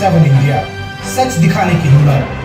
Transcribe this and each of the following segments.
7 India, सच दिखाने की हिम्मत।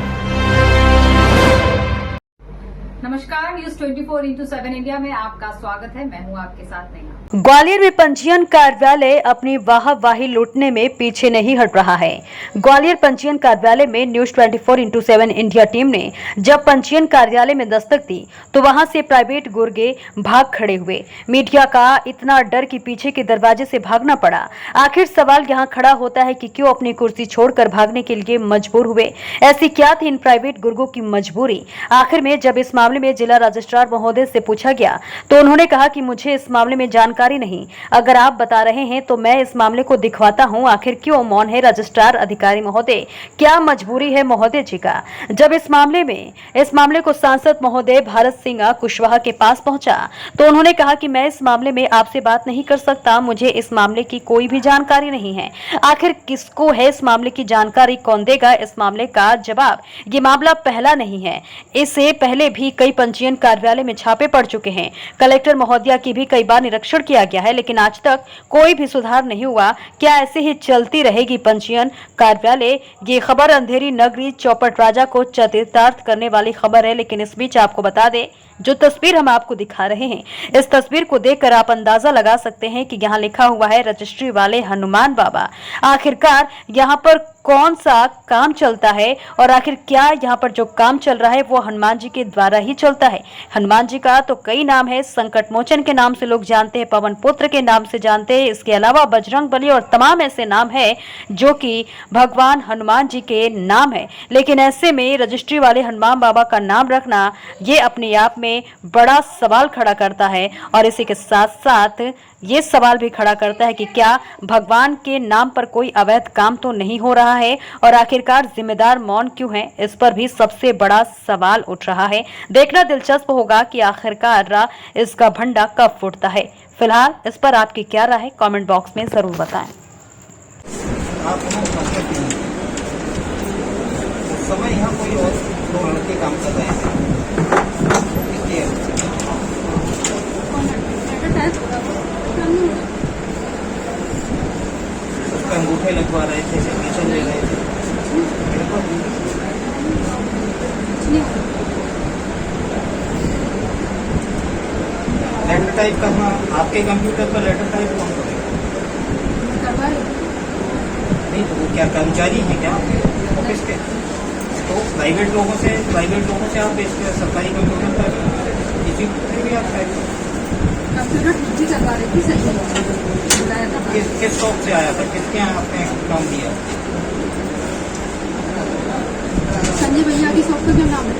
नमस्कार, न्यूज 24x7 इंडिया में आपका स्वागत है। मैं हूं आपके साथ नेहा। ग्वालियर में पंजीयन कार्यालय अपनी वाहवाही लूटने में पीछे नहीं हट रहा है। ग्वालियर पंजीयन कार्यालय में न्यूज 24x7 इंडिया टीम ने जब पंजीयन कार्यालय में दस्तक दी तो वहां से प्राइवेट गुर्गे भाग खड़े हुए। मीडिया का इतना डर कि पीछे के दरवाजे से भागना पड़ा। आखिर सवाल यहां खड़ा होता है कि क्यों अपनी कुर्सी छोड़कर भागने के लिए मजबूर हुए। ऐसी क्या थी इन प्राइवेट गुर्गों की मजबूरी। आखिर में जब इस मामले में जिला रजिस्ट्रार महोदय से पूछा गया तो उन्होंने कहा कि मुझे इस मामले में जानकारी नहीं, अगर आप बता रहे हैं तो मैं इस मामले को दिखवाता हूं। आखिर क्यों मौन है रजिस्ट्रार अधिकारी महोदय, क्या मजबूरी है महोदय जी का। जब इस मामले को सांसद महोदय भारत सिंह कुशवाहा के पास पहुंचा तो उन्होंने कहा कि मैं इस मामले में आपसे बात नहीं कर सकता, मुझे इस मामले की कोई भी जानकारी नहीं है। आखिर किसको है इस मामले की जानकारी, कौन देगा इस मामले का जवाब। ये मामला पहला नहीं है, इससे पहले भी कई पंजीयन कार्यालय में छापे पड़ चुके हैं। कलेक्टर महोदया की भी कई बार निरीक्षण किया गया है, लेकिन आज तक कोई भी सुधार नहीं हुआ। क्या ऐसे ही चलती रहेगी पंजीयन कार्यालय। ये खबर अंधेरी नगरी चौपट राजा को चरितार्थ करने वाली खबर है। लेकिन इस बीच आपको बता दें, जो तस्वीर हम आपको दिखा रहे हैं, इस तस्वीर को देखकर आप अंदाजा लगा सकते हैं कि यहाँ लिखा हुआ है रजिस्ट्री वाले हनुमान बाबा। आखिरकार यहाँ पर कौन सा काम चलता है और आखिर क्या यहाँ पर जो काम चल रहा है वो हनुमान जी के द्वारा ही चलता है। हनुमान जी का तो कई नाम है, संकट मोचन के नाम से लोग जानते हैं, पवन पुत्र के नाम से जानते हैं, इसके अलावा बजरंग बली और तमाम ऐसे नाम है जो कि भगवान हनुमान जी के नाम है। लेकिन ऐसे में रजिस्ट्री वाले हनुमान बाबा का नाम रखना ये अपने आप में बड़ा सवाल खड़ा करता है। और इसी के साथ साथ ये सवाल भी खड़ा करता है कि क्या भगवान के नाम पर कोई अवैध काम तो नहीं हो रहा है और आखिरकार जिम्मेदार मौन क्यों है, इस पर भी सबसे बड़ा सवाल उठ रहा है। देखना दिलचस्प होगा कि आखिरकार इसका भंडा कब फूटता है। फिलहाल इस पर आपकी क्या राय है, कमेंट बॉक्स में जरूर बताएं। समय यहाँ कोई और दो लड़के काम कर रहे हैं, उसका अंगूठे लगवा रहे थे, सिग्नेचर ले रहे थे। लेटर टाइप करना आपके कंप्यूटर पर लेटर टाइप कौन करेगा? नहीं तो वो क्या कर्मचारी है क्या ऑफिस के? तो प्राइवेट लोगों से आप इसके सरकारी कंप्यूटर पर किसी भी आप टाइप किस शॉप से आया था, किसके यहाँ आपने काम दिया? संजय भैया की शॉप का क्या नाम है?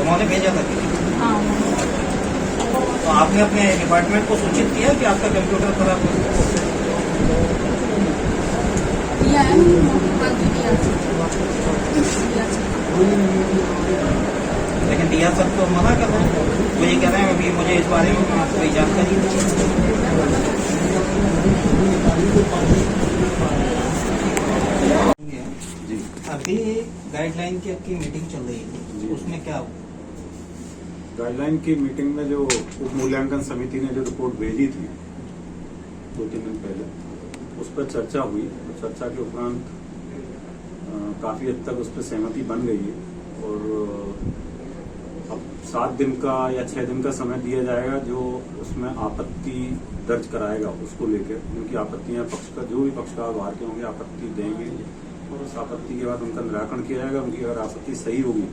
उन्होंने भेजा था किसी? हाँ। तो आपने अपने डिपार्टमेंट को सूचित किया कि आपका कंप्यूटर खराब हो? लेकिन दिया सब तो मना कर रहे हैं, वो ये कह रहे हैं अभी मुझे इस बारे में कोई जानकारी नहीं। अभी गाइडलाइन की आपकी मीटिंग चल रही है, उसमें क्या गाइडलाइन की मीटिंग में जो उप मूल्यांकन समिति ने जो रिपोर्ट भेजी थी 2-3 दिन पहले, उस पर चर्चा हुई। तो चर्चा के उपरांत काफी हद तक उस पर सहमति बन गई है और अब 7 दिन का या 6 दिन का समय दिया जाएगा जो उसमें आपत्ति दर्ज कराएगा उसको लेकर। उनकी आपत्तियां जो भी पक्षकार बाहर के होंगे आपत्ति देंगे और उस आपत्ति के बाद उनका निराकरण किया जाएगा। उनकी अगर आपत्ति सही होगी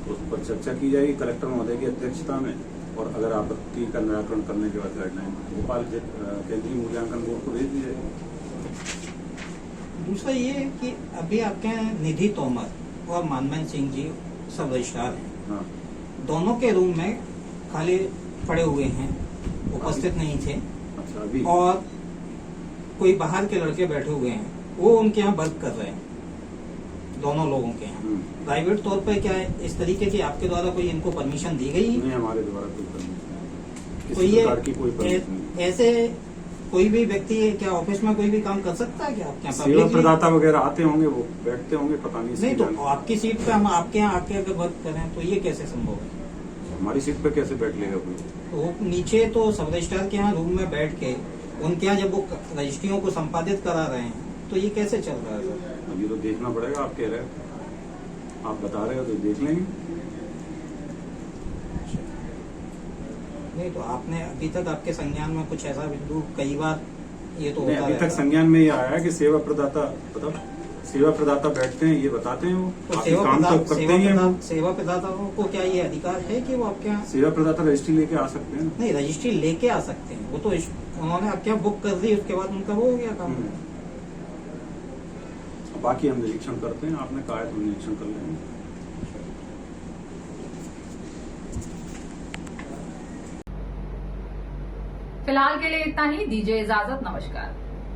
तो उस पर चर्चा की जाएगी कलेक्टर महोदय की अध्यक्षता में, और अगर आपत्ति का निराकरण करने के बाद गाइडलाइन भोपाल केंद्रीय मूल्यांकन बोर्ड को भेज दी जाएगी। दूसरा ये है कि अभी आपके निधि तोमर और मानमोहन सिंह जी सब रजिस्ट्रार हैं। हाँ। दोनों के रूम में खाली पड़े हुए हैं, उपस्थित नहीं थे। अच्छा, अभी और कोई बाहर के लड़के बैठे हुए हैं, वो उनके यहाँ वर्क कर रहे हैं, दोनों लोगों के यहाँ। प्राइवेट तौर पर क्या है इस तरीके की आपके द्वारा कोई इनको परमिशन दी गई? नहीं, हमारे द्वारा कोई परमिशन तो ये ऐसे कोई भी व्यक्ति क्या ऑफिस में कोई भी काम कर सकता है क्या आपके यहाँ? सेवा प्रदाता वगैरह आते होंगे, वो बैठते होंगे, पता नहीं तो आपकी सीट पे हम आपके यहाँ आके अगर वर्क करें तो ये कैसे संभव है? हमारी सीट पे कैसे बैठ लेगा कोई? तो वो नीचे तो सब रजिस्ट्रार के यहाँ रूम में बैठ के उनके यहाँ जब वो रजिस्ट्रियों को संपादित करा रहे हैं तो ये कैसे चल रहा है सर? अभी तो देखना पड़ेगा, आप कह रहे हो, आप बता रहे हो तो देख लेंगे। नहीं तो आपने अभी तक आपके संज्ञान में कुछ ऐसा बिंदु कई बार ये तो नहीं, होता अभी तक रहता है। संज्ञान में ये आया है कि सेवा प्रदाता बैठते हैं, ये बताते हैं वो तो बाकी काम तो करते ही हैं। सेवा प्रदाताओं को क्या ये अधिकार है कि वो आपके यहाँ सेवा प्रदाता रजिस्ट्री लेके आ सकते हैं। नहीं रजिस्ट्री लेके आ सकते हैं? वो तो उन्होंने आपके यहाँ बुक कर दी, उसके बाद उनका वो हो गया काम। बाकी हम निरीक्षण करते हैं, आपने कहा है तो निरीक्षण कर लेंगे। फिलहाल के लिए इतना ही, दीजिए इजाजत, नमस्कार।